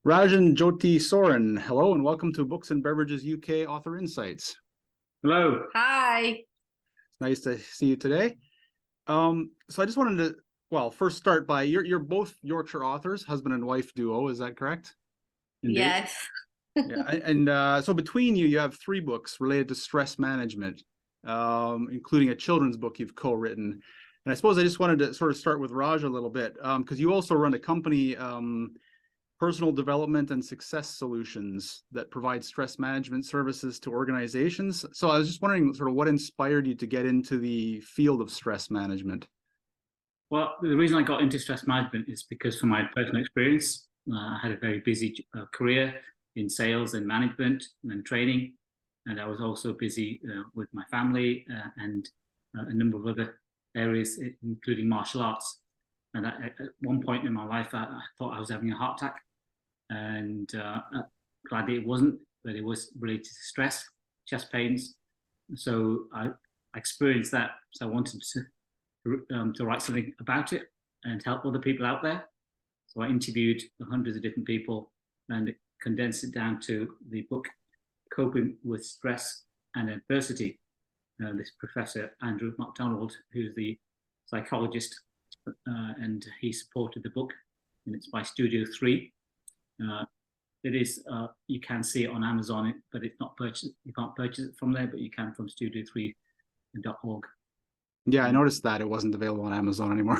Raj and Jyoti Soren, hello and welcome to Books and Beverages UK Author Insights. Hello. Hi. It's nice to see you today. So I just wanted to, first start by, you're both Yorkshire authors, husband and wife duo, is that correct? Indeed. Yes. Yeah, and so between you have 3 books related to stress management, including a children's book you've co-written. And I suppose I just wanted to sort of start with Raj a little bit, because you also run a company, Personal Development and Success Solutions, that provide stress management services to organizations. So I was just wondering sort of what inspired you to get into the field of stress management? Well, the reason I got into stress management is because from my personal experience, I had a very busy career in sales and management and training. And I was also busy with my family and a number of other areas, including martial arts. And at one point in my life, I thought I was having a heart attack. And gladly it wasn't, but it was related to stress, chest pains. So I experienced that. So I wanted to write something about it and help other people out there. So I interviewed hundreds of different people and condensed it down to the book, Coping with Stress and Adversity. This Professor Andrew MacDonald, who's the psychologist, and he supported the book, and it's by Studio 3. It is, you can see it on Amazon, but it's not purchased. You can't purchase it from there, but you can from studio3.org. Yeah, I noticed that it wasn't available on Amazon anymore.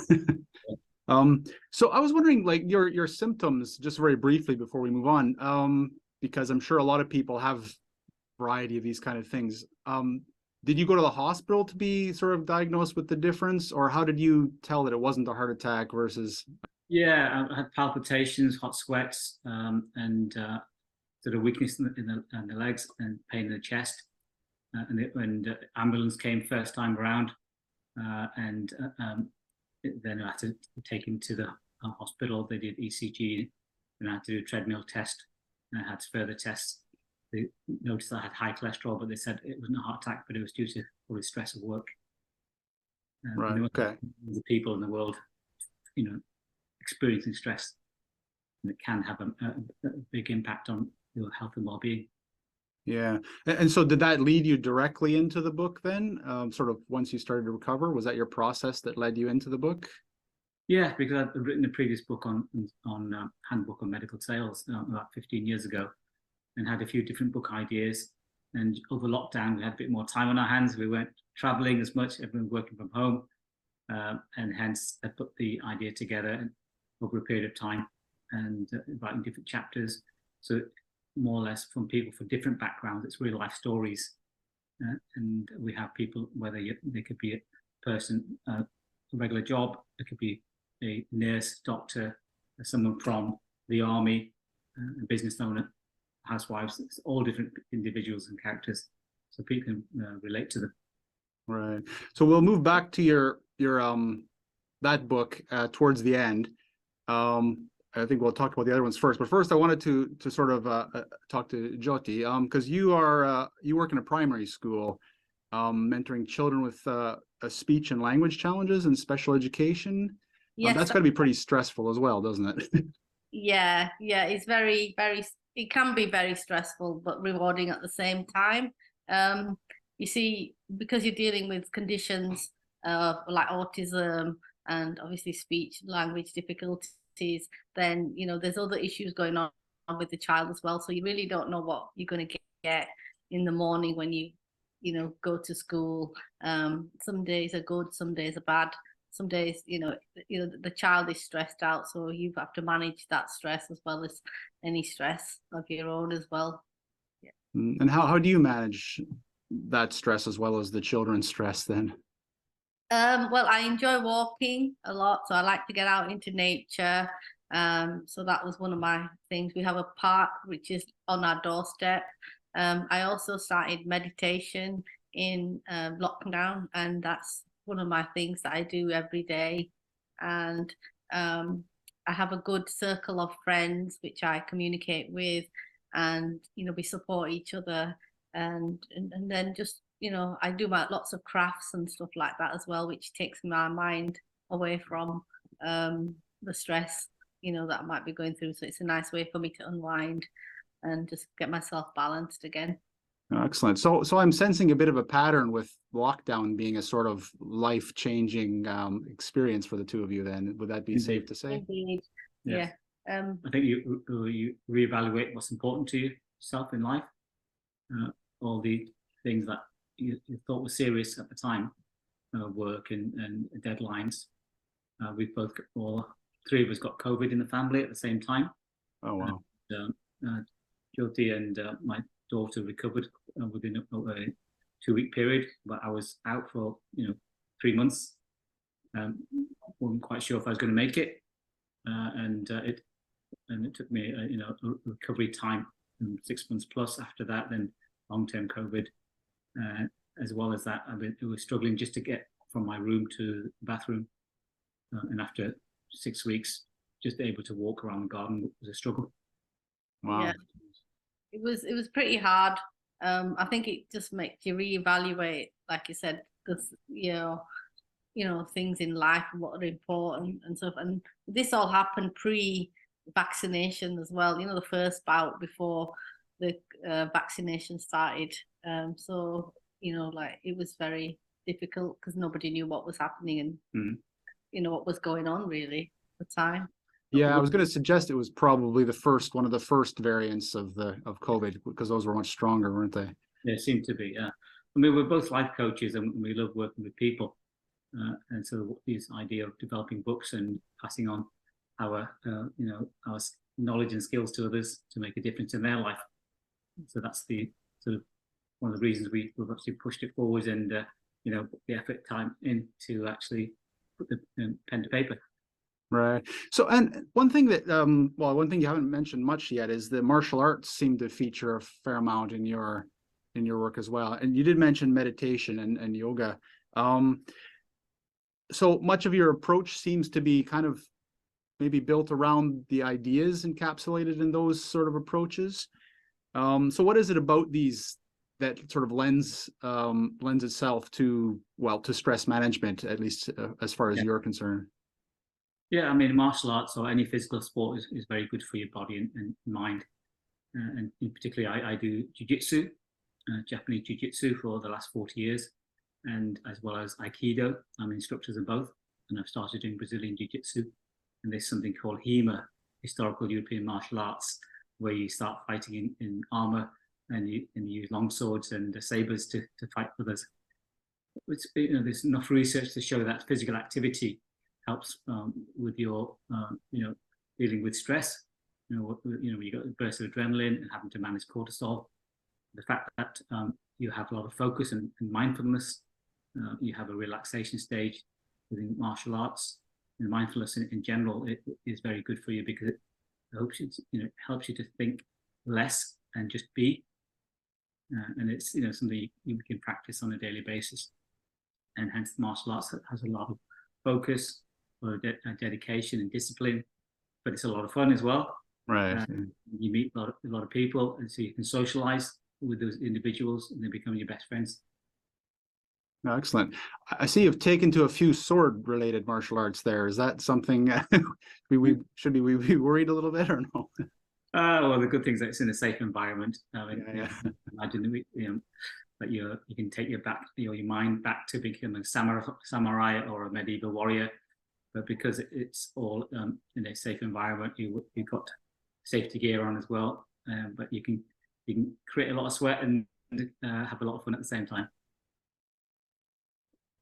So I was wondering, like, your symptoms, just very briefly before we move on, because I'm sure a lot of people have a variety of these kind of things. Did you go to the hospital to be sort of diagnosed with the difference, or how did you tell that it wasn't a heart attack versus? Yeah, I had palpitations, hot sweats, and sort of weakness in the legs and pain in the chest. And the ambulance came first time around, and then I had to take him to the hospital. They did ECG, and I had to do a treadmill test, and I had further tests. They noticed I had high cholesterol, but they said it wasn't a heart attack, but it was due to all the stress of work. Right. Okay. The people in the world, experiencing stress, and it can have a big impact on your health and well-being. Yeah. And so did that lead you directly into the book then? Sort of once you started to recover, was that your process that led you into the book? Yeah, because I've written a previous book on Handbook on Medical Sales about 15 years ago, and had a few different book ideas. And over lockdown, we had a bit more time on our hands. We weren't traveling as much, everyone working from home. And hence I put the idea together over a period of time and writing different chapters. So more or less from people from different backgrounds, it's real life stories. And we have people, whether they could be a person, a regular job, it could be a nurse, doctor, someone from the army, a business owner, housewives, it's all different individuals and characters, so people can relate to them. Right. So we'll move back to your that book towards the end. I think we'll talk about the other ones first, but first I wanted to sort of talk to Jyoti, because you work in a primary school, mentoring children with speech and language challenges and special education. Yes, that's got to be pretty stressful as well, doesn't it? Yeah, it's very, very. It can be very stressful, but rewarding at the same time. You see, because you're dealing with conditions like autism and obviously speech language difficulties, then there's other issues going on with the child as well. So you really don't know what you're going to get in the morning when you go to school. Some days are good, some days are bad. Some days, the child is stressed out, so you have to manage that stress as well as any stress of your own as well. Yeah. And how do you manage that stress as well as the children's stress then? Well, I enjoy walking a lot, so I like to get out into nature. So that was one of my things. We have a park which is on our doorstep. I also started meditation in lockdown, and that's one of my things that I do every day. And I have a good circle of friends which I communicate with, and we support each other, and then just I do lots of crafts and stuff like that as well, which takes my mind away from the stress. that I might be going through. So it's a nice way for me to unwind and just get myself balanced again. Excellent. So I'm sensing a bit of a pattern with lockdown being a sort of life-changing experience for the two of you then. Would that be safe to say? Indeed. Yes. Yeah. I think you reevaluate what's important to yourself in life. All the things that you thought were serious at the time, work and deadlines. We've both all three of us got COVID in the family at the same time. Oh wow. Jyoti and my daughter recovered within a 2-week period, but I was out for 3 months. Wasn't quite sure if I was going to make it, and it took me a recovery time, 6 months plus after that. Then long-term COVID, as well as that, I was struggling just to get from my room to the bathroom, and after 6 weeks, just able to walk around the garden was a struggle. Wow. Yeah. It was pretty hard. I think it just makes you reevaluate, like you said, because things in life and what are important and stuff. And this all happened pre-vaccination as well. The first bout before the vaccination started. So it was very difficult because nobody knew what was happening and what was going on really at the time. Yeah, I was going to suggest it was probably one of the first variants of COVID, because those were much stronger, weren't they? They seem to be. Yeah, I mean, we're both life coaches and we love working with people, and so this idea of developing books and passing on our our knowledge and skills to others to make a difference in their life. So that's the sort of one of the reasons we've actually pushed it forward and put the effort time in to actually put the pen to paper. Right. So, and one thing that, one thing you haven't mentioned much yet is the martial arts seem to feature a fair amount in your work as well. And you did mention meditation and yoga. So much of your approach seems to be kind of maybe built around the ideas encapsulated in those sort of approaches. So what is it about these that sort of lends itself to stress management, at least as far as you're concerned? Yeah, I mean, martial arts or any physical sport is very good for your body and mind. And in particular, I do jiu-jitsu, Japanese jiu-jitsu for the last 40 years, and as well as Aikido. I'm instructors in both, and I've started doing Brazilian jiu-jitsu. And there's something called HEMA, Historical European Martial Arts, where you start fighting in armor and you use long swords and sabers to fight with us. There's enough research to show that physical activity helps with your dealing with stress. You got a burst of adrenaline and having to manage cortisol. The fact that you have a lot of focus and mindfulness, you have a relaxation stage within martial arts. And mindfulness in general it is very good for you because it helps you to think less and just be. And it's something you can practice on a daily basis. And hence martial arts has a lot of focus, or dedication and discipline, but it's a lot of fun as well. Right. You meet a lot of people, and so you can socialize with those individuals, and they become your best friends. Excellent. I see you've taken to a few sword-related martial arts there. Is that something we should be worried a little bit, or no? Well, the good thing is that it's in a safe environment. Imagine that you can take your mind back to become a samurai or a medieval warrior. But because it's all in a safe environment, you've got safety gear on as well. But you can create a lot of sweat and have a lot of fun at the same time.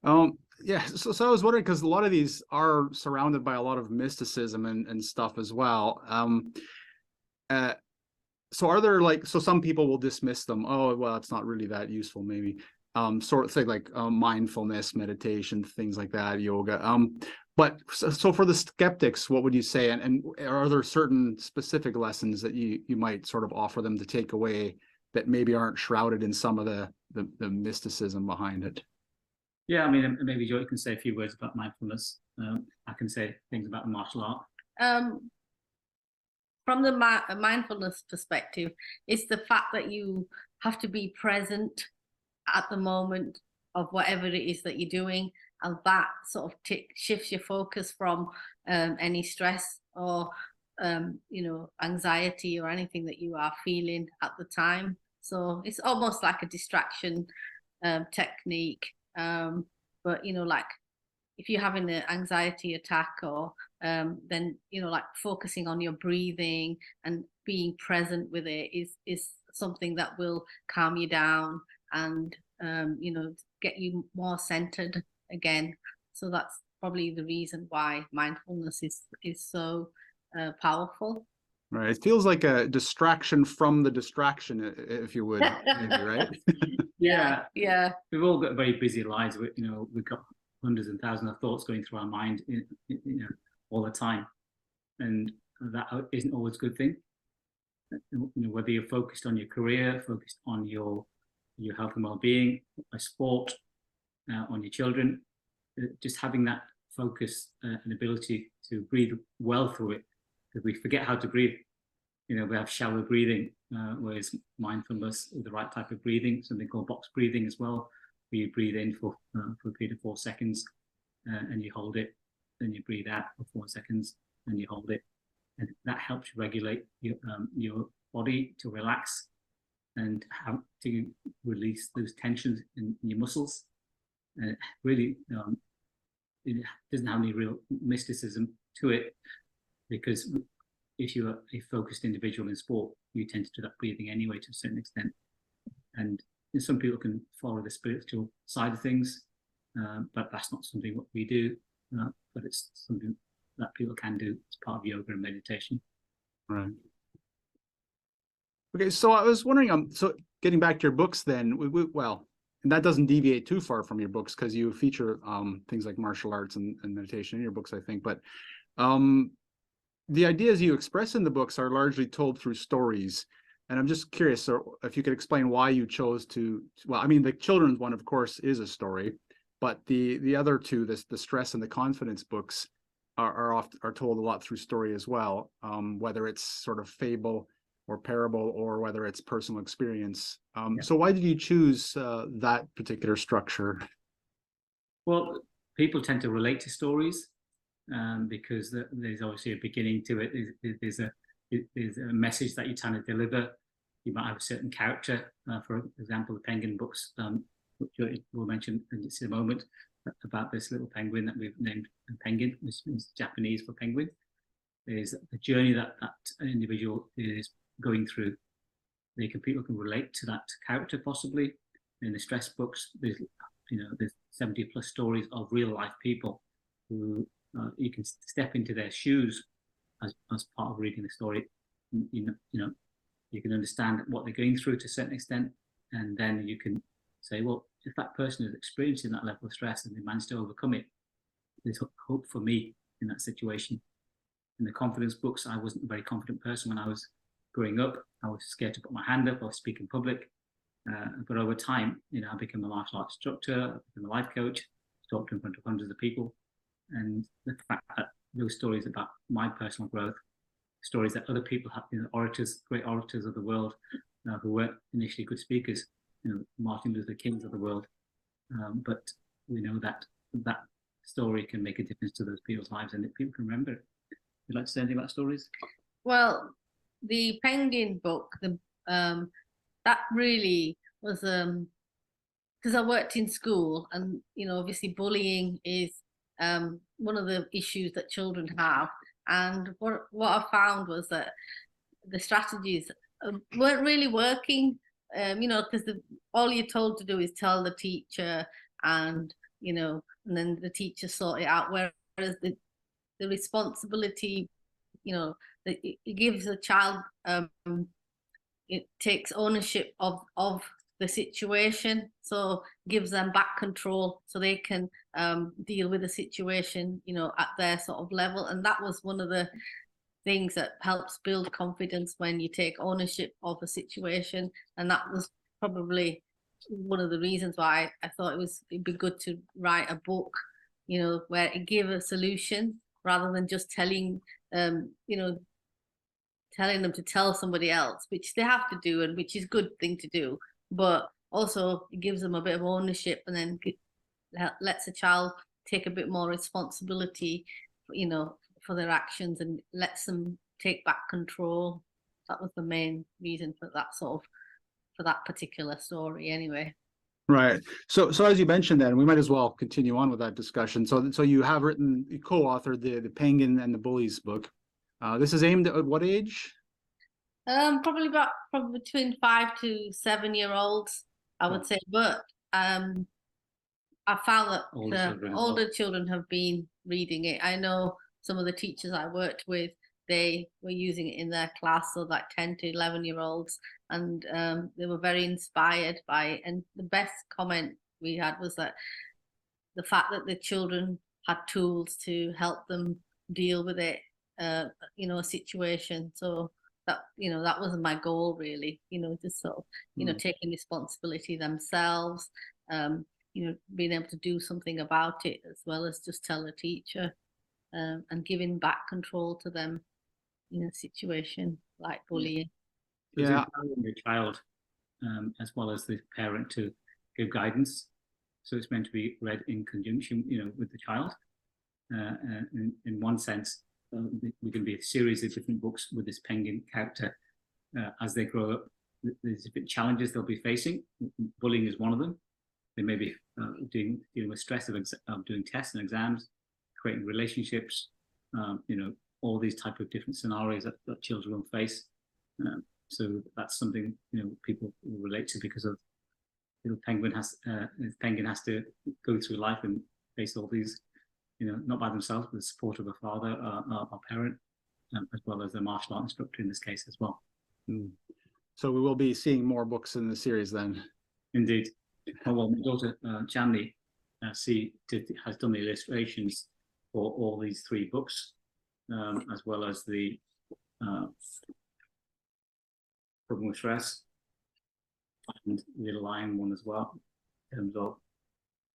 So I was wondering, because a lot of these are surrounded by a lot of mysticism and stuff as well. So are there some people will dismiss them? Oh, well, it's not really that useful, maybe. Sort of thing like mindfulness, meditation, things like that, yoga. But so for the skeptics, what would you say? And are there certain specific lessons that you might sort of offer them to take away that maybe aren't shrouded in some of the mysticism behind it? Yeah, I mean, maybe Joy can say a few words about mindfulness. I can say things about the martial art. From the mindfulness perspective, it's the fact that you have to be present at the moment of whatever it is that you're doing, and that sort of shifts your focus from any stress or anxiety or anything that you are feeling at the time. So it's almost like a distraction technique. But like if you're having an anxiety attack, or then like focusing on your breathing and being present with it is something that will calm you down and get you more centered again. So that's probably the reason why mindfulness is so powerful. Right. It feels like a distraction from the distraction, if you would, maybe, right? Yeah. Yeah. We've all got very busy lives. We've got hundreds and thousands of thoughts going through our mind, all the time, and that isn't always a good thing. Whether you're focused on your career, focused on your health and well-being, a sport, on your children, just having that focus and ability to breathe well through it, because we forget how to breathe. We have shallow breathing, whereas mindfulness is the right type of breathing, something called box breathing as well, where you breathe in for a period of 4 seconds and you hold it, then you breathe out for 4 seconds and you hold it. And that helps regulate your body to relax and how to release those tensions in your muscles. Really, it doesn't have any real mysticism to it, because if you're a focused individual in sport, you tend to do that breathing anyway to a certain extent. And some people can follow the spiritual side of things, but that's not something what we do. But it's something that people can do as part of yoga and meditation. Right. Okay, so I was wondering, so getting back to your books then, well, and that doesn't deviate too far from your books, because you feature things like martial arts and meditation in your books, I think. But the ideas you express in the books are largely told through stories. And I'm just curious, so if you could explain why you chose to, well, I mean, the children's one, of course, is a story, but the other two, the stress and the confidence books, are told a lot through story as well, whether it's sort of fable or parable, or whether it's personal experience. So why did you choose that particular structure? Well, people tend to relate to stories because there's obviously a beginning to it. There's a message that you're trying to deliver. You might have a certain character. For example, the Pengin books, which we'll mention in just a moment, about this little penguin that we've named Pengin, which means Japanese for penguin. There's a journey that an individual is going through. People can relate to that character possibly. In the stress books, there's 70 plus stories of real life people who you can step into their shoes as part of reading the story. You can understand what they're going through to a certain extent, and then you can say, well, if that person is experiencing that level of stress and they manage to overcome it, there's hope for me in that situation. In the confidence books, I wasn't a very confident person when I was growing up. I was scared to put my hand up or speak in public. But over time, I became a martial arts instructor, I became a life coach, talked in front of hundreds of people. And the fact that those stories about my personal growth, stories that other people have, orators, great orators of the world, who weren't initially good speakers, Martin Luther Kings of the world, but we know that story can make a difference to those people's lives, and that people can remember it. Would you like to say anything about stories? Well, the Pengin book, that really was because I worked in school, and obviously bullying is one of the issues that children have. And what I found was that the strategies weren't really working. Because all you're told to do is tell the teacher, and and then the teacher sort it out. Whereas the responsibility, it gives a child, it takes ownership of the situation, so gives them back control, so they can deal with the situation, at their sort of level. And that was one of the things that helps build confidence, when you take ownership of a situation. And that was probably one of the reasons why I thought it'd be good to write a book, where it gave a solution rather than just telling them to tell somebody else, which they have to do, and which is a good thing to do. But also it gives them a bit of ownership, and then lets a child take a bit more responsibility, for their actions, and lets them take back control. That was the main reason for that for that particular story anyway. Right. So as you mentioned, then we might as well continue on with that discussion. So you have written, you co-authored the Pengin and the Bullies book. This is aimed at what age? Probably between 5 to 7 year olds, I would say. But I found that older children have been reading it. I know some of the teachers I worked with, they were using it in their class, so like 10 to 11 year olds, and they were very inspired by it. And the best comment we had was that the fact that the children had tools to help them deal with it, a situation. So that, that was my goal really, just sort of, taking responsibility themselves, being able to do something about it as well as just tell a teacher, and giving back control to them in a situation like bullying. Yeah, the child, as well as the parent, to give guidance. So it's meant to be read in conjunction, with the child. In one sense, we can be a series of different books with this Pengin character. As they grow up, there's different challenges they'll be facing. Bullying is one of them. They may be dealing with stress of doing tests and exams, creating relationships, all these type of different scenarios that children will face. So that's something people will relate to, because of Pengin has to go through life and face all these, not by themselves, with the support of a father or parent, as well as a martial art instructor in this case as well. So we will be seeing more books in the series then. Indeed. Well, my daughter Janny has done the illustrations for all these 3 books, as well as the Problem with Stress and the Lion one as well. In terms of,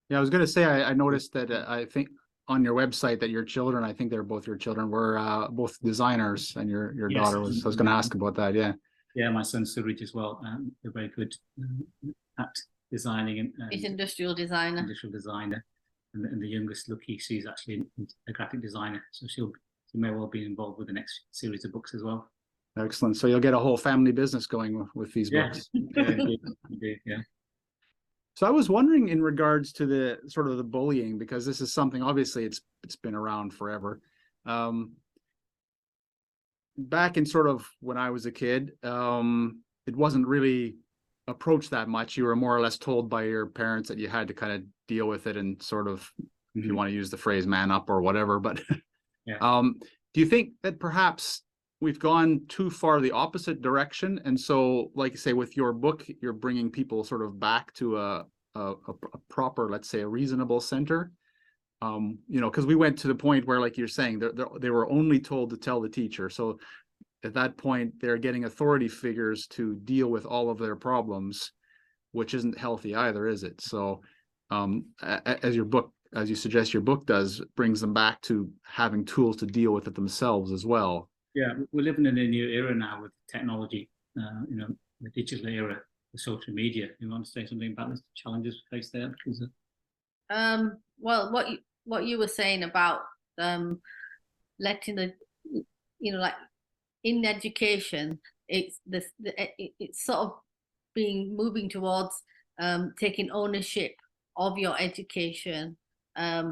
yeah, I was going to say, I noticed that I think on your website that your children, I think they're both your children, were both designers, and your yes, daughter was. I was going to ask about that. Yeah. Yeah, my son Suraj as well. They're very good at designing and he's industrial designer. And the youngest, Lucky, she's actually a graphic designer, so she may well be involved with the next series of books as well. Excellent. So you'll get a whole family business going with these books. Yeah, indeed, yeah. So I was wondering, in regards to the sort of the bullying, because this is something, obviously it's been around forever. Back in sort of when I was a kid, it wasn't really approached that much. You were more or less told by your parents that you had to kind of deal with it and sort of, if you want to use the phrase, man up or whatever. But do you think that perhaps we've gone too far the opposite direction? And so, like you say, with your book, you're bringing people sort of back to a proper, let's say, a reasonable center. Because we went to the point where, like you're saying, they were only told to tell the teacher. So at that point, they're getting authority figures to deal with all of their problems, which isn't healthy either, is it? So as you suggest your book does, brings them back to having tools to deal with it themselves as well. Yeah, we're living in a new era now with technology, the digital era, the social media. You want to say something about the challenges we face there? Because well, what you were saying about letting the, like in education, it's it's sort of moving towards taking ownership of your education. As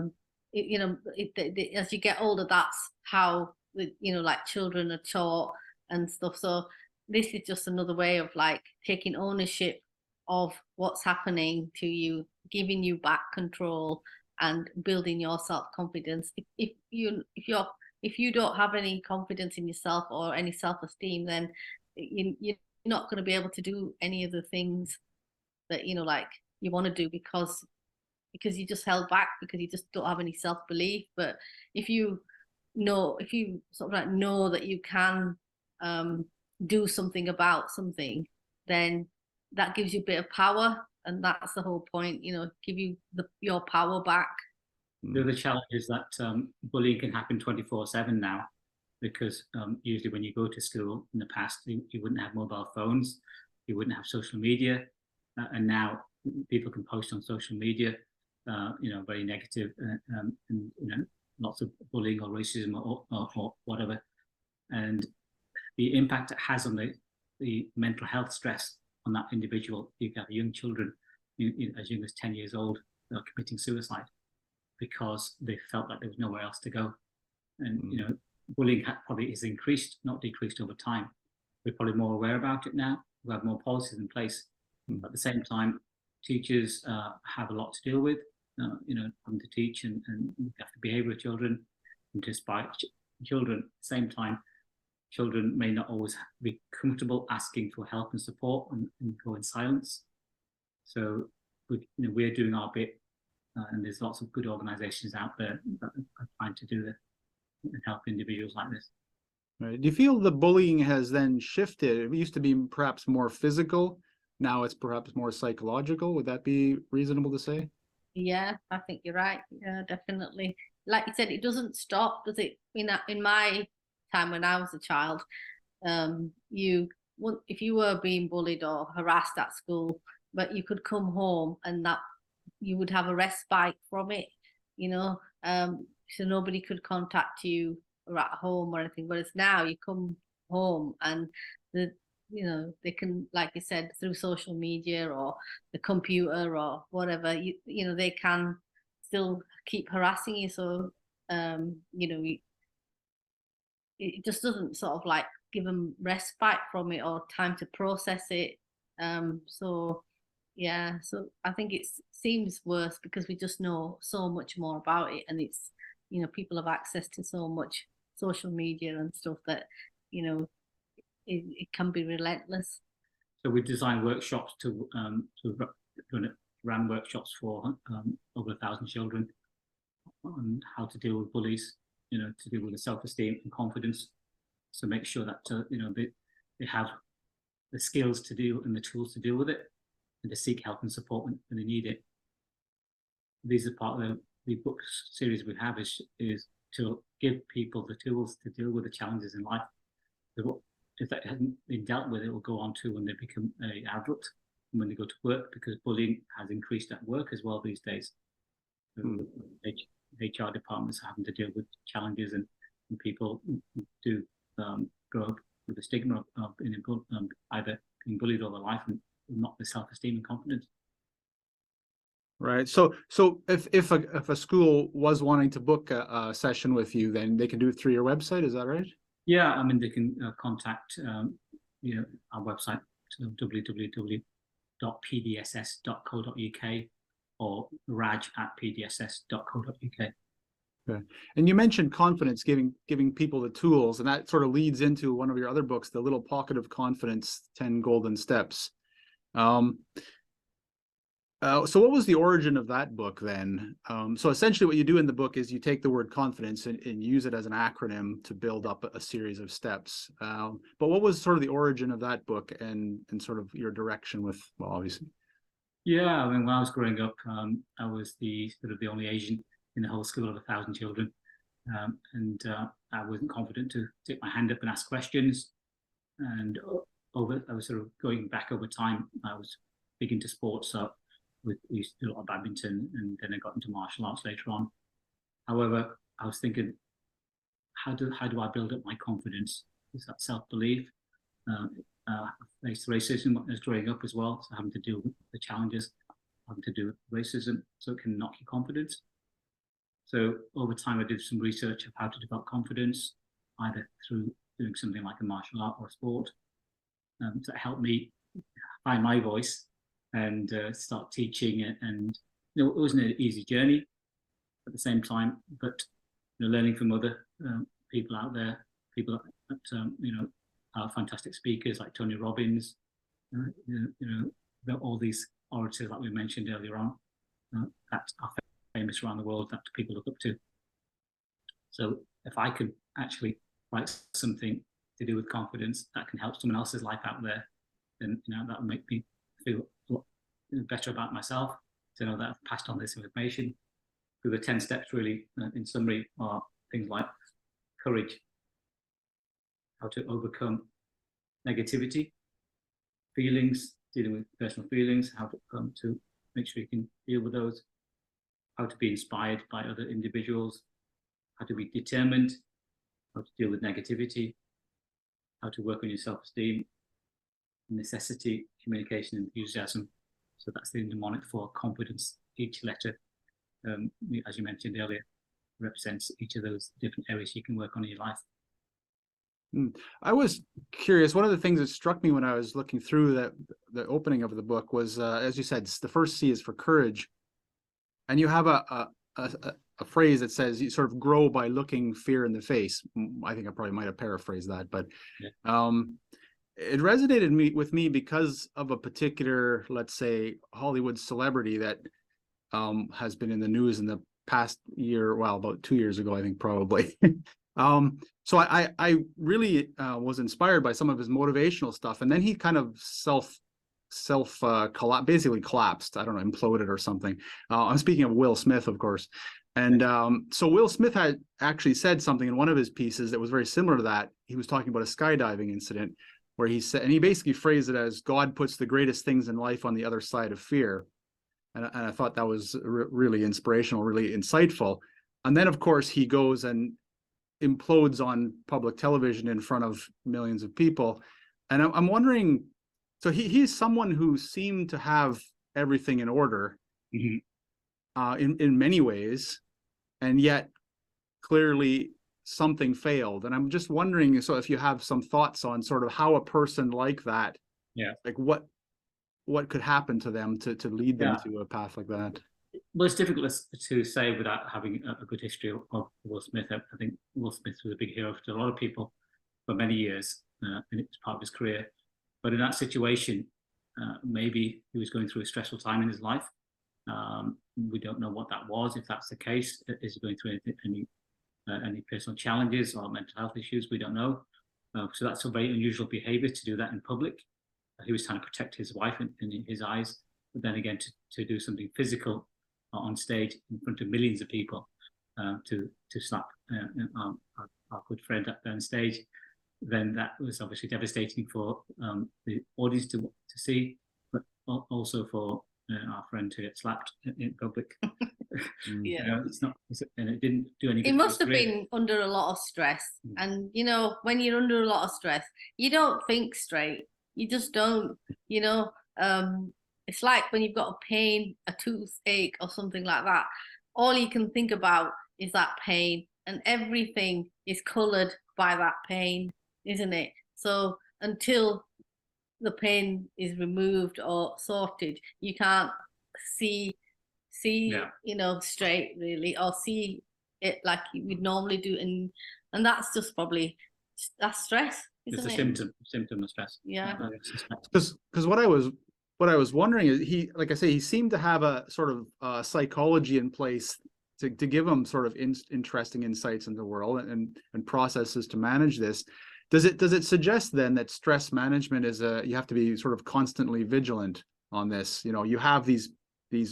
you get older, that's how like children are taught and stuff. So this is just another way of like taking ownership of what's happening to you, giving you back control and building your self-confidence. If you don't have any confidence in yourself or any self-esteem, then you're not going to be able to do any of the things that like you want to do, because you just held back, because you just don't have any self-belief. But if you sort of like know that you can do something about something, then that gives you a bit of power, and that's the whole point. Give you your power back. The other challenge is that bullying can happen 24/7 now, because usually when you go to school in the past, you wouldn't have mobile phones, you wouldn't have social media, and now people can post on social media, very negative, and lots of bullying or racism or whatever. And the impact it has on the mental health stress on that individual. You have young children as young as 10 years old committing suicide because they felt like there was nowhere else to go. And bullying probably is increased, not decreased over time. We're probably more aware about it now. We have more policies in place. At the same time, teachers have a lot to deal with. Having to teach and you have to behave with children and to inspire children. At the same time, children may not always be comfortable asking for help and support and go in silence. So we're doing our bit, and there's lots of good organisations out there that are trying to do and help individuals like this. Right. Do you feel the bullying has then shifted? It used to be perhaps more physical. Now it's perhaps more psychological. Would that be reasonable to say? Yeah, I think you're right. Yeah, definitely. Like you said, it doesn't stop, does it? In my time when I was a child, if you were being bullied or harassed at school, but you could come home and that you would have a respite from it, so nobody could contact you or at home or anything. Whereas now you come home and they can, like you said, through social media or the computer or whatever, they can still keep harassing you. So it just doesn't sort of like give them respite from it or time to process it. So I think it seems worse because we just know so much more about it, and it's people have access to so much social media and stuff that it can be relentless. So we designed workshops to run workshops for over 1,000 children on how to deal with bullies, to deal with the self-esteem and confidence. So make sure that they have the skills to deal and the tools to deal with it, and to seek help and support when they need it. These are part of the book series we have is to give people the tools to deal with the challenges in life. If that hasn't been dealt with, it will go on to when they become an adult and when they go to work, because bullying has increased at work as well these days. HR departments are having to deal with challenges, and people do grow up with the stigma of either being bullied all their life and not the self-esteem and confidence. Right. So if a school was wanting to book a session with you, then they can do it through your website. Is that right? Yeah, I mean, they can contact our website, www.pdss.co.uk or raj@pdss.co.uk. Okay. And you mentioned confidence, giving people the tools, and that sort of leads into one of your other books, The Little Pocket of Confidence, 10 Golden Steps. So what was the origin of that book then? So essentially what you do in the book is you take the word confidence and use it as an acronym to build up a series of steps. But what was sort of the origin of that book and sort of your direction with, well, obviously? Yeah, I mean, when I was growing up, I was the only Asian in the whole school of 1,000 children. And I wasn't confident to take my hand up and ask questions. And I was sort of going back over time. I was big into sports, so we used to do a lot of badminton, and then I got into martial arts later on. However, I was thinking, how do I build up my confidence? Is that self-belief? I faced racism when I was growing up as well, so having to deal with the challenges, having to do with racism, so it can knock your confidence. So over time, I did some research of how to develop confidence, either through doing something like a martial art or a sport, to help me find my voice and start teaching. And it wasn't an easy journey at the same time, but learning from other people out there, people that are fantastic speakers like Tony Robbins, all these orators that we mentioned earlier on that are famous around the world that people look up to. So if I could actually write something to do with confidence that can help someone else's life out there, then that would make me feel a lot better about myself, to know that I've passed on this information. So the 10 steps really, in summary, are things like courage, how to overcome negativity, feelings, dealing with personal feelings, how to make sure you can deal with those, how to be inspired by other individuals, how to be determined, how to deal with negativity, how to work on your self-esteem, necessity, communication, enthusiasm. So that's the mnemonic for confidence. Each letter, as you mentioned earlier, represents each of those different areas you can work on in your life. I was curious. One of the things that struck me when I was looking through the opening of the book was, as you said, the first C is for courage, and you have a phrase that says you sort of grow by looking fear in the face. I think I probably might have paraphrased that, but yeah. It resonated with me because of a particular, let's say, Hollywood celebrity that has been in the news in the past year, well, about 2 years ago, I think, probably. So I really was inspired by some of his motivational stuff, and then he kind of basically collapsed. I don't know, imploded or something. I'm speaking of Will Smith, of course. And so Will Smith had actually said something in one of his pieces that was very similar to that. He was talking about a skydiving incident where he said, and he basically phrased it as, God puts the greatest things in life on the other side of fear. And I thought that was really inspirational, really insightful. And then, of course, he goes and implodes on public television in front of millions of people. And I'm wondering, so he's someone who seemed to have everything in order in many ways, and yet clearly something failed. And I'm just wondering, so if you have some thoughts on sort of how a person like that, like what could happen to them to lead them to a path like that? Well, it's difficult to say without having a good history of Will Smith. I think Will Smith was a big hero to a lot of people for many years, and it was part of his career. But in that situation, maybe he was going through a stressful time in his life. We don't know what that was. If that's the case, is he going through any personal challenges or mental health issues? We don't know. So that's a very unusual behavior to do that in public. He was trying to protect his wife in his eyes, but then again to do something physical on stage in front of millions of people, to slap our good friend up there on stage, then that was obviously devastating for the audience to see, but also for our friend to get slapped in public. It's not, and it didn't do anything. He must have been under a lot of stress, and when you're under a lot of stress, you don't think straight. You just don't. It's like when you've got a pain, a toothache or something like that. All you can think about is that pain, and everything is coloured by that pain, isn't it? So until the pain is removed or sorted, you can't see straight really, or see it like you would normally do, and that's just probably that's stress. It's a symptom of stress. Yeah. Because what I was wondering is, he, like I say, he seemed to have a sort of psychology in place to give him sort of interesting insights into the world and processes to manage this. Does it suggest then that stress management is you have to be sort of constantly vigilant on this? You have these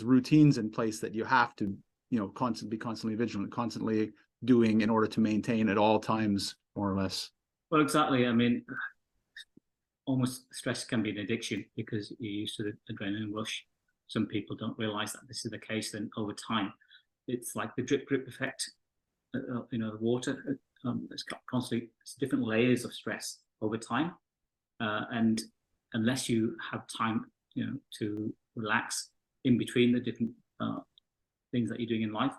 routines in place that you have to be constantly vigilant, constantly doing in order to maintain at all times, more or less. Well, exactly. I mean, almost stress can be an addiction because you're used to the adrenaline rush. Some people don't realize that this is the case. Then over time, it's like the drip effect. The water. It's constantly, it's different layers of stress over time, and unless you have time, to relax in between the different things that you're doing in life,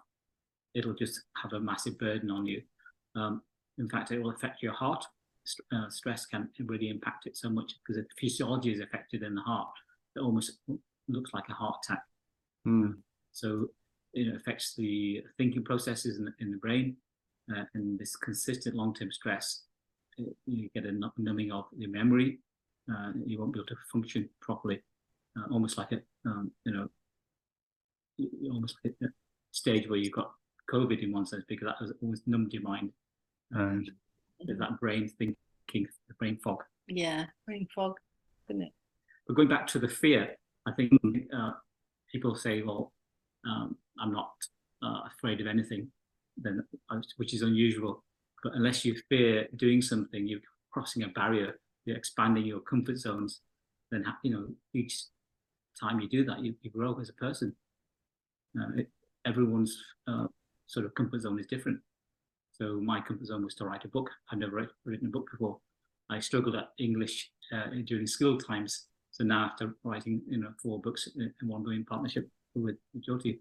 it'll just have a massive burden on you. In fact, it will affect your heart. Stress can really impact it so much because the physiology is affected in the heart. It almost looks like a heart attack. So it affects the thinking processes in the brain, and this consistent long-term stress, you get a numbing of your memory. You won't be able to function properly, almost like almost like a stage where you've got COVID in one sense, because that has always numbed your mind. That brain thinking, the brain fog. Yeah, brain fog, isn't it? But going back to the fear, I think people say, well, I'm not afraid of anything, then, which is unusual. But unless you fear doing something, you're crossing a barrier, you're expanding your comfort zones, then each time you do that, you grow as a person. Everyone's sort of comfort zone is different. So my comfort zone was to write a book. I've never written a book before. I struggled at English during school times. So now after writing 4 books and one going in partnership with Jyoti,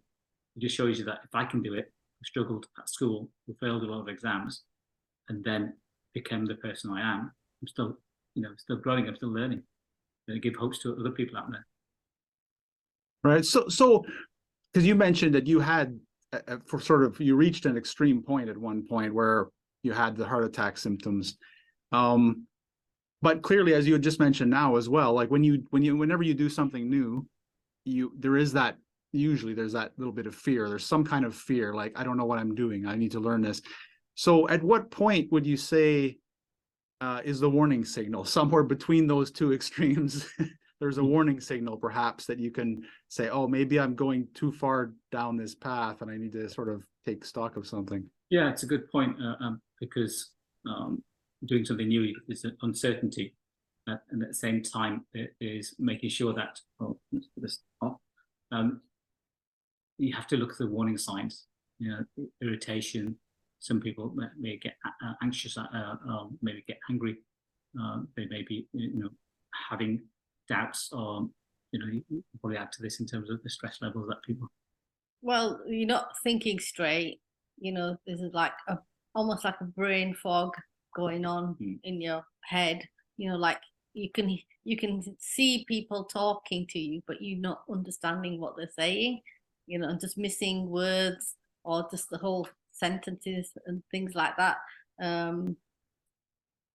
it just shows you that if I can do it, I struggled at school, I failed a lot of exams, and then became the person I am. I'm still, still growing. I'm still learning. And give hopes to other people out there. Right. So, because you mentioned that you had, you reached an extreme point at one point where you had the heart attack symptoms. But clearly, as you had just mentioned now as well, like whenever you do something new, there's that little bit of fear. There's some kind of fear, like, I don't know what I'm doing. I need to learn this. So at what point would you say is the warning signal? Somewhere between those two extremes, there's a warning signal perhaps that you can say, oh, maybe I'm going too far down this path and I need to sort of take stock of something. Yeah, it's a good point because doing something new is an uncertainty. And at the same time, it is making sure that you have to look at the warning signs, irritation. Some people may get anxious, maybe get angry. They may be, having doubts, or you probably add to this in terms of the stress levels that people. Well, you're not thinking straight. There's like almost like a brain fog going on in your head. Like you can see people talking to you, but you're not understanding what they're saying. And just missing words or just the whole sentences and things like that.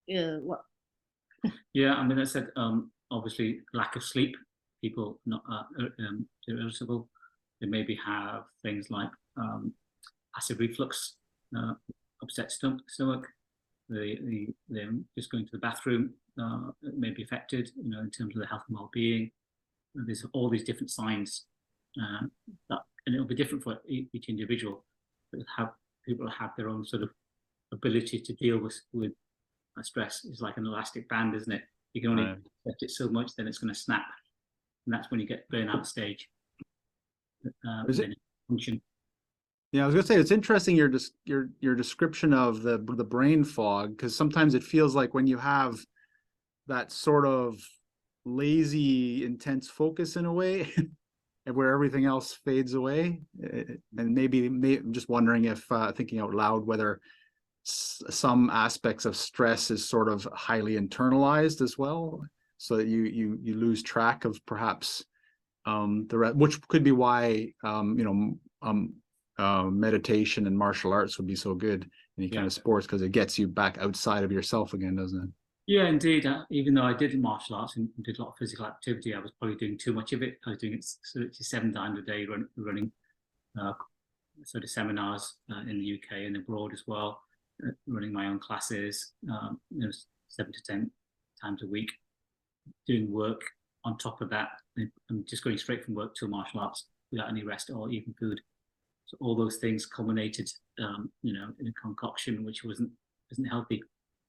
What? Yeah, I mean, I said obviously lack of sleep. People not irritable. They maybe have things like acid reflux, upset stomach. They're just going to the bathroom may be affected. In terms of the health and well-being. There's all these different signs and it'll be different for each individual. But people have their own sort of ability to deal with stress. Is like an elastic band, isn't it? You can only accept it so much, then it's going to snap, and that's when you get burnout stage. Function. Yeah, I was gonna say it's interesting your description of the brain fog, because sometimes it feels like when you have that sort of lazy, intense focus in a way, and where everything else fades away, and maybe I'm just wondering if thinking out loud whether some aspects of stress is sort of highly internalized as well, so that you lose track of perhaps which could be why meditation and martial arts would be so good in any kind of sports, because it gets you back outside of yourself again, doesn't it? Yeah, indeed. Even though I did martial arts and did a lot of physical activity, I was probably doing too much of it. I was doing it 7 times a day, running sort of seminars in the UK and abroad as well, running my own classes, 7 to 10 times a week, doing work on top of that. I'm just going straight from work to martial arts without any rest or even food. So all those things culminated, in a concoction which wasn't healthy.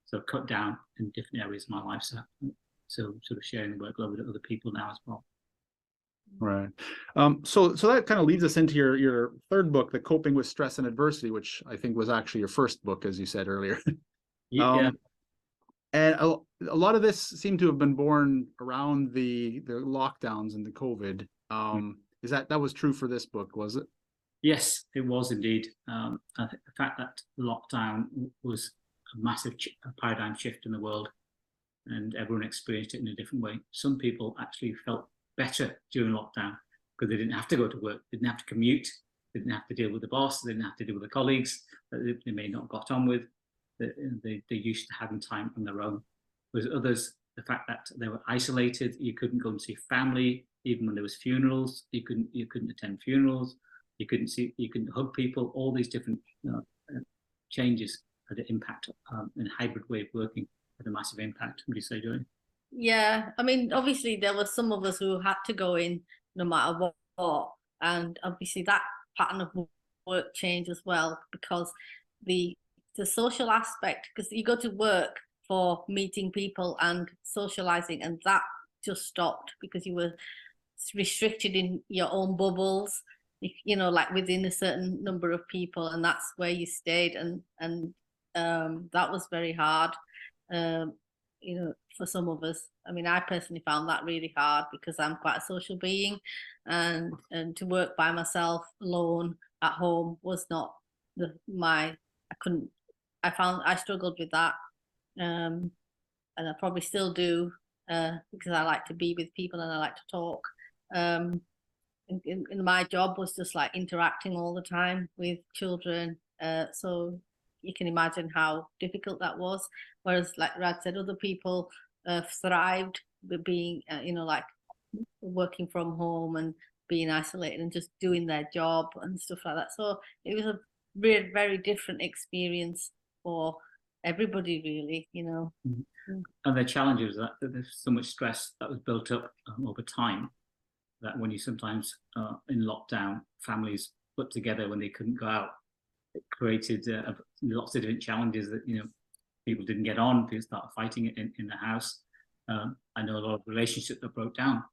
So I've cut down in different areas of my life. So sort of sharing the workload with other people now as well. Right. So that kind of leads us into your third book, The Coping with Stress and Adversity, which I think was actually your first book, as you said earlier. Yeah. And a lot of this seemed to have been born around the lockdowns and the COVID. Is that was true for this book, was it? Yes, it was indeed. I think the fact that lockdown was a massive paradigm shift in the world, and everyone experienced it in a different way. Some people actually felt better during lockdown because they didn't have to go to work, didn't have to commute, didn't have to deal with the boss, they didn't have to deal with the colleagues that they may not got on with. They're used to having time on their own. Whereas others, the fact that they were isolated, you couldn't go and see family, even when there was funerals, you couldn't attend funerals, you couldn't hug people. All these different changes had an impact, and hybrid way of working had a massive impact. What do you say, Joy? Yeah, I mean, obviously there were some of us who had to go in no matter what, and obviously that pattern of work changed as well, because the social aspect, because you go to work for meeting people and socializing, and that just stopped because you were restricted in your own bubbles, like within a certain number of people, and that's where you stayed, and that was very hard. for some of us. I mean, I personally found that really hard because I'm quite a social being, and to work by myself alone at home was not I struggled with that. And I probably still do, because I like to be with people and I like to talk. And my job was just like interacting all the time with children. So you can imagine how difficult that was. Whereas, like Rad said, other people thrived with being, like working from home and being isolated and just doing their job and stuff like that. So it was a very, very different experience for everybody, really, And the challenge is that there's so much stress that was built up over time, that when you sometimes in lockdown, families put together when they couldn't go out, it created lots of different challenges that, people didn't get on, people started fighting in the house. I know a lot of relationships that broke down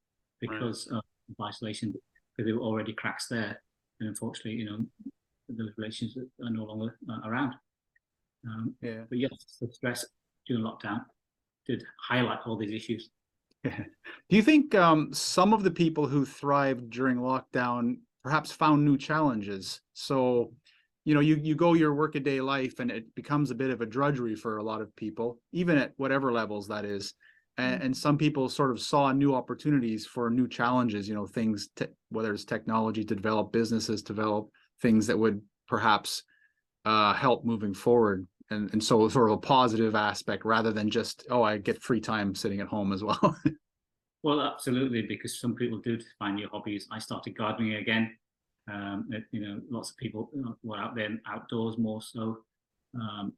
because of isolation, because there were already cracks there. And unfortunately, those relationships are no longer around. But yes, the stress during lockdown did highlight all these issues. Do you think some of the people who thrived during lockdown perhaps found new challenges? So, you go your workaday life and it becomes a bit of a drudgery for a lot of people, even at whatever levels that is. And some people sort of saw new opportunities for new challenges, things, whether it's technology to develop, businesses to develop, things that would perhaps help moving forward. And so sort of a positive aspect rather than just, I get free time sitting at home as well. Well, absolutely, because some people did find new hobbies. I started gardening again. Lots of people were out there outdoors more so,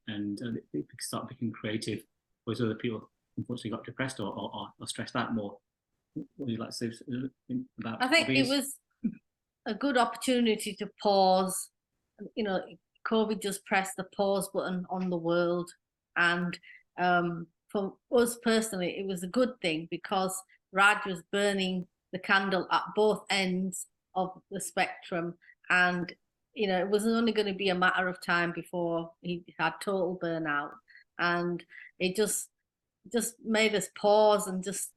and they start becoming creative. Whereas other people unfortunately got depressed or stressed out more. What would you like to say about I think hobbies? It was a good opportunity to pause. COVID just pressed the pause button on the world, and for us personally, it was a good thing because Raj was burning the candle at both ends of the spectrum, and it was only going to be a matter of time before he had total burnout, and it just made us pause and just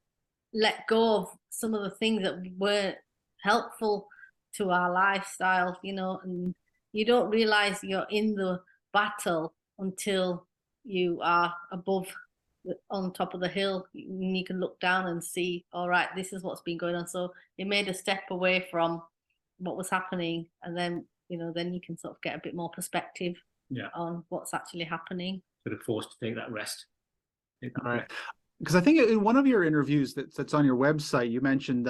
let go of some of the things that weren't helpful to our lifestyle, and you don't realize you're in the battle until you are on top of the hill, and you can look down and see, all right, this is what's been going on. So it made a step away from what was happening, and then then you can sort of get a bit more perspective on what's actually happening. Sort of forced to take that rest. Right. Because I think in one of your interviews that's on your website, you mentioned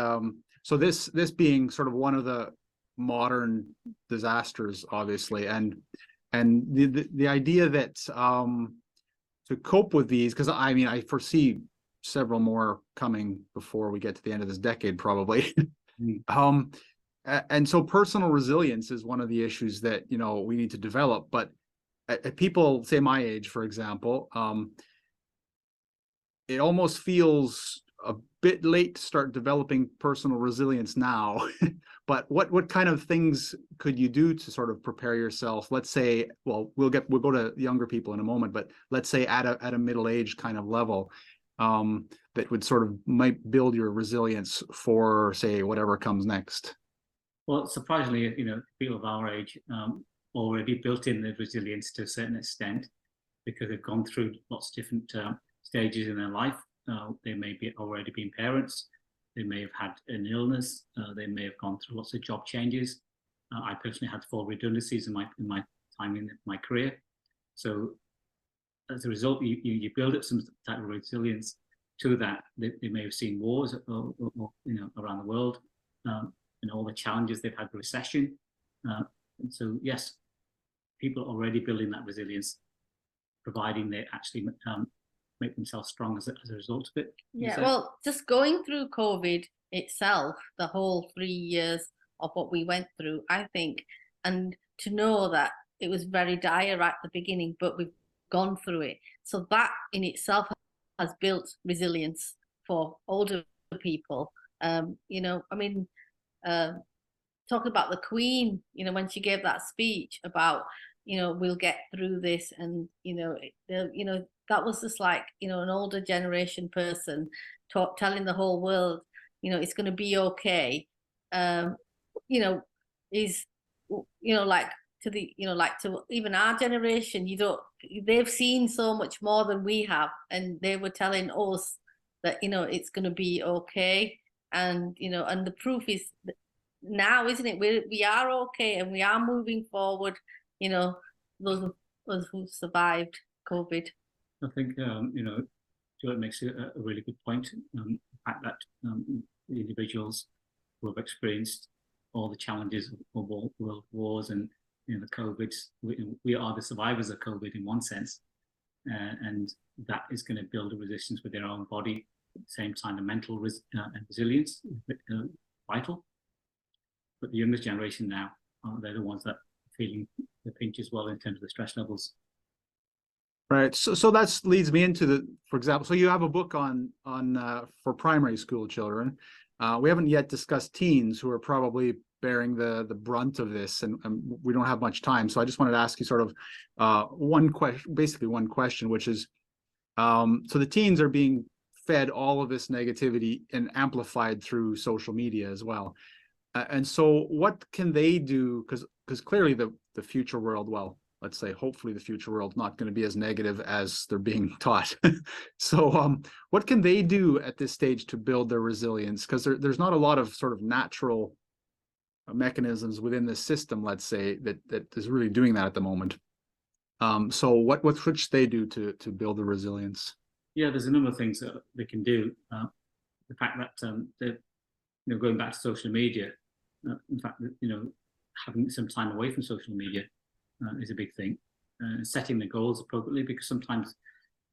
so this being sort of one of the modern disasters, obviously, and the idea that to cope with these, because I foresee several more coming before we get to the end of this decade, probably. And so personal resilience is one of the issues that we need to develop. But at people, say my age, for example, it almost feels a bit late to start developing personal resilience now. But what kind of things could you do to sort of prepare yourself? Let's say, well, we'll go to younger people in a moment, but let's say at a middle age kind of level, that would sort of might build your resilience for, say, whatever comes next. Well, surprisingly, people of our age already built in the resilience to a certain extent because they've gone through lots of different stages in their life. They may be already been parents. They may have had an illness. They may have gone through lots of job changes. I personally had 4 redundancies in my time in my career. So as a result, you build up some type of resilience to that. They may have seen wars, around the world, and all the challenges they've had, recession. And so, yes, people are already building that resilience, providing they actually make themselves strong as a result of it. Yeah, well, just going through COVID itself, the whole 3 years of what we went through, I think, and to know that it was very dire at the beginning, but we've gone through it. So that in itself has built resilience for older people. Talk about the Queen, when she gave that speech about, we'll get through this, and that was just like, you know, an older generation person telling the whole world, you know, it's going to be okay. You know, is, you know, like to the, you know, like to even our generation, they've seen so much more than we have, and they were telling us that, you know, it's going to be okay. And, you know, and the proof is now, isn't it? We are okay, and we are moving forward, you know, those of us who survived COVID. I think, you know, Stuart makes a really good point. The fact that the individuals who have experienced all the challenges of world wars and, you know, the COVIDs, we are the survivors of COVID in one sense, and that is going to build a resistance with their own body. At the same time, the mental and resilience is vital. But the youngest generation now, they're the ones that are feeling the pinch as well in terms of the stress levels. Right. So that leads me into for example, so you have a book on for primary school children. We haven't yet discussed teens, who are probably bearing the brunt of this, and we don't have much time. So I just wanted to ask you sort of one question, which is, so the teens are being fed all of this negativity and amplified through social media as well. And so what can they do? Because clearly the future world, well, let's say hopefully the future world, not going to be as negative as they're being taught. So what can they do at this stage to build their resilience? Because there's not a lot of sort of natural mechanisms within the system, let's say, that is really doing that at the moment. So what should they do to build the resilience? Yeah, there's a number of things that they can do. The fact that they're, you know, going back to social media, in fact, you know, having some time away from social media is a big thing. Setting the goals appropriately, because sometimes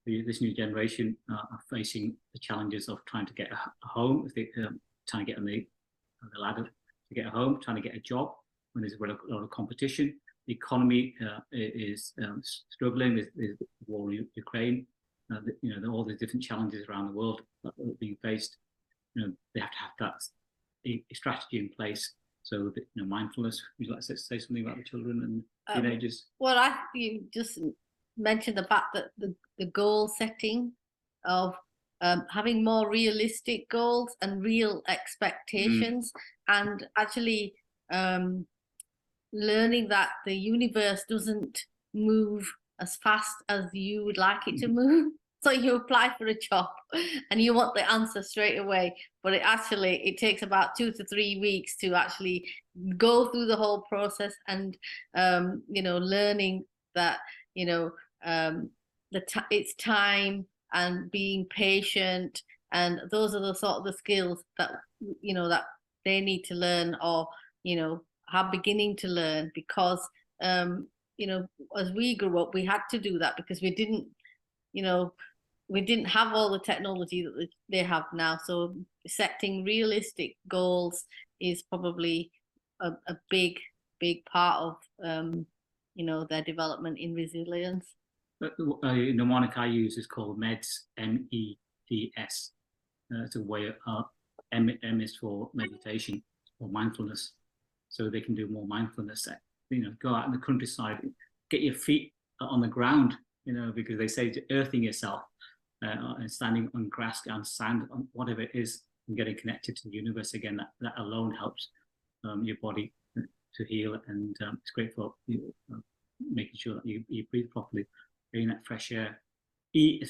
this new generation are facing the challenges of trying to get a home, if they trying to get on the ladder to get a home, trying to get a job when there's a lot of competition. The economy is struggling. There's the war in Ukraine. You know, all the different challenges around the world that are being faced. You know, they have to have that a strategy in place. So that, you know, mindfulness. Would you like to say something about the children and teenagers? Well, you just mentioned the fact that the goal setting of having more realistic goals and real expectations, and actually learning that the universe doesn't move as fast as you would like it to move. So you apply for a job and you want the answer straight away, but it takes about 2 to 3 weeks to actually go through the whole process, and you know, learning that, you know, it's time and being patient, and those are the sort of the skills that, you know, that they need to learn, or, you know, are beginning to learn, because you know, as we grew up, we had to do that because we didn't, you know, we didn't have all the technology that they have now. So setting realistic goals is probably a big part of you know, their development in resilience. The mnemonic I use is called MEDS, MEDS. It's a way of M is for meditation or mindfulness, so they can do more mindfulness. You know, go out in the countryside, get your feet on the ground. You know, because they say earthing yourself and standing on grass, on sand, on whatever it is, and getting connected to the universe again. That alone helps your body to heal, and it's great for you, making sure that you breathe properly, getting that fresh air. E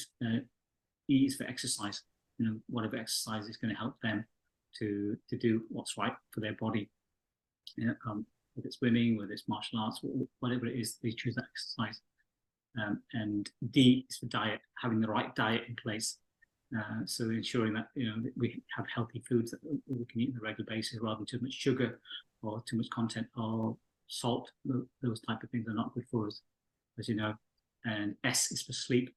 is for exercise. You know, whatever exercise is going to help them to do what's right for their body. You know, whether it's swimming, whether it's martial arts, whatever it is, they choose that exercise. And D is for diet, having the right diet in place. So ensuring that, you know, we have healthy foods that we can eat on a regular basis, rather than too much sugar or too much content or salt. Those type of things are not good for us, as you know. And S is for sleep.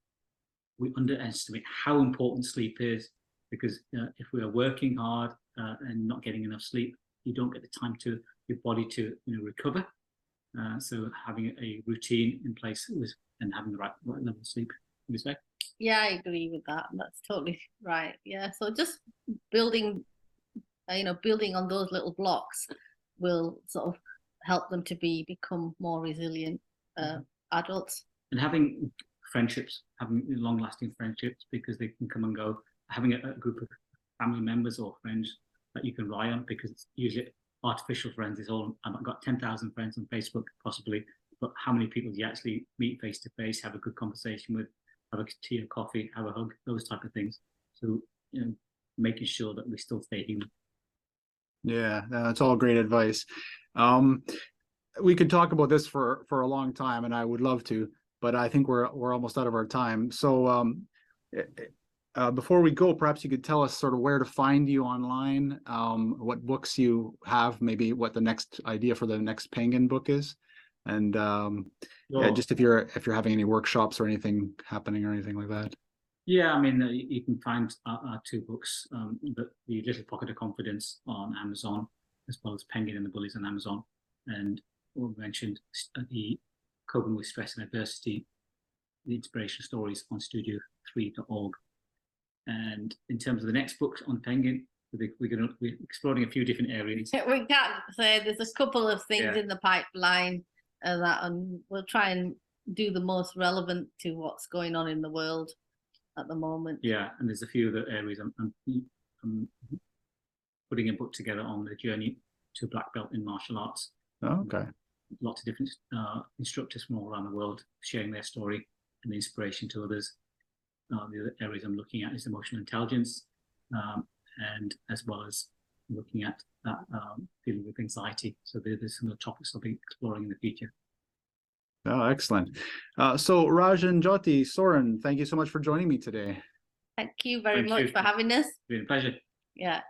We underestimate how important sleep is, because if we are working hard and not getting enough sleep, you don't get the time to your body to, you know, recover. So having a routine in place and having the right level of sleep, would you say? Yeah, I agree with that. That's totally right. Yeah, so just building, you know, building on those little blocks will sort of help them to become more resilient adults. And having friendships, having long-lasting friendships, because they can come and go. Having a group of family members or friends that you can rely on, because it's usually artificial friends. It's all, I've got 10,000 friends on Facebook, possibly, but how many people do you actually meet face to face, have a good conversation with, have a tea or coffee, have a hug, those type of things. So, making sure that we still stay human. Yeah, that's all great advice. We could talk about this for a long time, and I would love to, but I think we're almost out of our time. So before we go, perhaps you could tell us sort of where to find you online, what books you have, maybe what the next idea for the next Pengin book is, and yeah, just if you're having any workshops or anything happening or anything like that. Yeah, I mean, you can find our two books, the Little Pocket of Confidence on Amazon, as well as Pengin and the Bullies on Amazon. And we mentioned the Coping with Stress and Adversity, the inspiration stories on studio3.org. And in terms of the next book on Pengin, we're exploring a few different areas. We can't say, there's a couple of things Yeah. in the pipeline and we'll try and do the most relevant to what's going on in the world at the moment. Yeah, and there's a few other areas. I'm putting a book together on the journey to black belt in martial arts. Oh, okay. Lots of different instructors from all around the world sharing their story and the inspiration to others. The other areas I'm looking at is emotional intelligence, and as well as looking at that dealing with anxiety. So there's some of the topics I'll be exploring in the future. Oh, excellent. So Raj and Jyoti Soren, thank you so much for joining me today. Thank you very Thank much you. for having us. It's been a pleasure. Yeah.